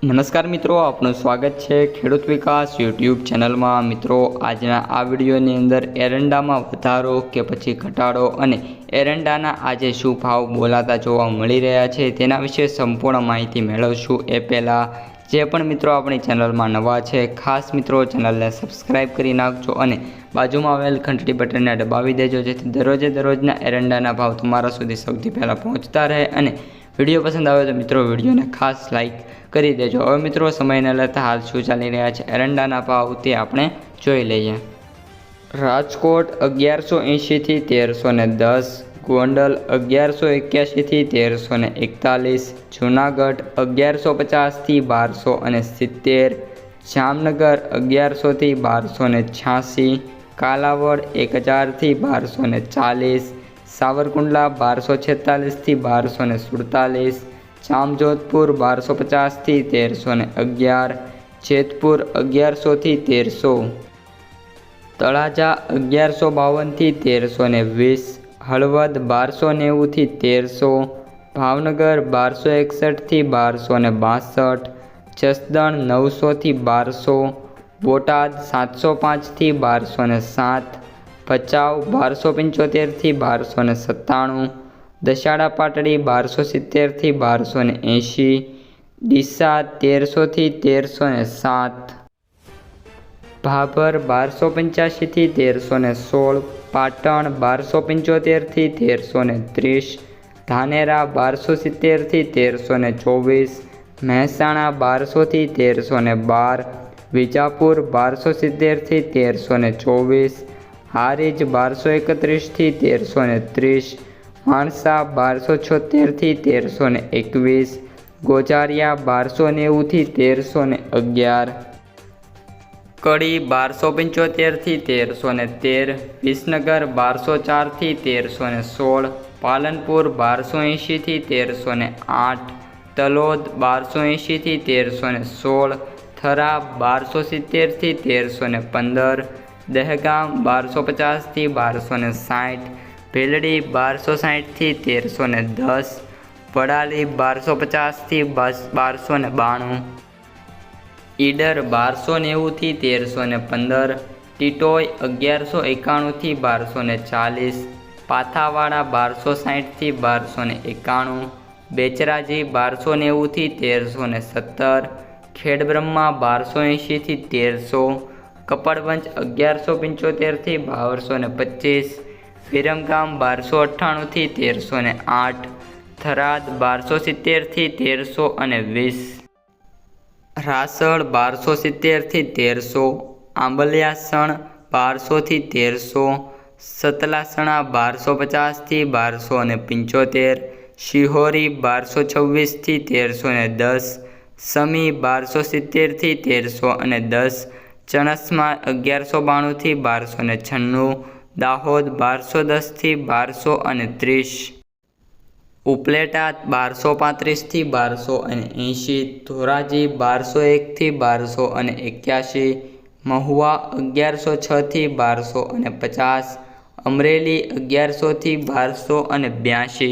નમસ્કાર મિત્રો, આપનું સ્વાગત છે ખેડૂત વિકાસ યુટ્યુબ ચેનલમાં। મિત્રો, આજના આ વિડીયોની અંદર એરંડામાં વધારો કે પછી ઘટાડો અને એરંડાના આજે શું ભાવ બોલાતા જોવા મળી રહ્યા છે તેના વિશે સંપૂર્ણ માહિતી મેળવશું। એ પહેલાં જે પણ મિત્રો આપણી ચેનલમાં નવા છે, ખાસ મિત્રો ચેનલને સબસ્ક્રાઈબ કરી નાખજો અને બાજુમાં આવેલ ઘંટડી બટનને દબાવી દેજો, જેથી દરરોજના એરંડાના ભાવ તમારા સુધી સૌથી પહેલાં પહોંચતા રહે। અને વિડીયો પસંદ આવે તો મિત્રો વિડીયોને ખાસ લાઈક કરી દેજો। હવે મિત્રો, સમયને લેતા હાલ શું ચાલી રહ્યા છે એરંડાના ભાવ તે આપણે જોઈ લઈએ। રાજકોટ 1180 થી 1310, ગોંડલ 1181 થી 1341, જૂનાગઢ 1150 થી 1270, જામનગર 1100 થી 1286, કાલાવડ 1000 થી 1240, સાવરકુંડલા 1246 થી 1247, જામજોધપુર 1250 થી 1311, જેતપુર 1100 થી 1300, તળાજા 1152 થી 1320, હળવદ 1290 થી 1300, ભાવનગર 1261 થી 1262, જસદણ 900 થી 1200, બોટાદ 705 થી 1207, ભચાઉ 1275 થી 1297, દશાડા પાટડી 1270 થી 1280, ડીસા 1300 થી 1307, ભાભર 1285 થી 1316, પાટણ 1275 થી 1330, ધાનેરા 1270 થી 1324, મહેસાણા 1200 થી 1312, વિજાપુર 1270 થી 1324, હારીજ 1231 થી 1330, માણસા 1276 થી 1321, ગોજારિયા 1290 થી 1311, કડી 1275 થી 1313, વિસનગર 1204 થી 1316, પાલનપુર 1280 થી 1308, તલોદ 1280 થી 1316, થરા 1270 થી 1315, દહેગામ 1250 થી 1260, ભીલડી 1260 થી 1310, વડાલી 1250 થી 1292, ઈડર 1290 થી 1315, ટીટોઈ 1191 થી 1240, પાથાવાડા 1260 થી 1291, બેચરાજી 1290 થી 1317, ખેડબ્રહ્મા 1280 થી 1300, કપડવંજ 1175 થી 1225, વિરમગામ 1298 થી 1308, થરાદ 1270 થી 1320, રાસળ 1270 થી 1300, આંબલિયાસણ 1200 થી 1300, સતલાસણા 1250 થી 1275, શિહોરી 1226 થી 1310, સમી 1270 થી 1310, ચણસમા 1192 થી 1296, દાહોદ 1210 થી 1230, ઉપલેટા 1235 થી 1280, ધોરાજી 1201 થી 1281, મહુવા 1106 થી 1250, અમરેલી 1100 થી 1282,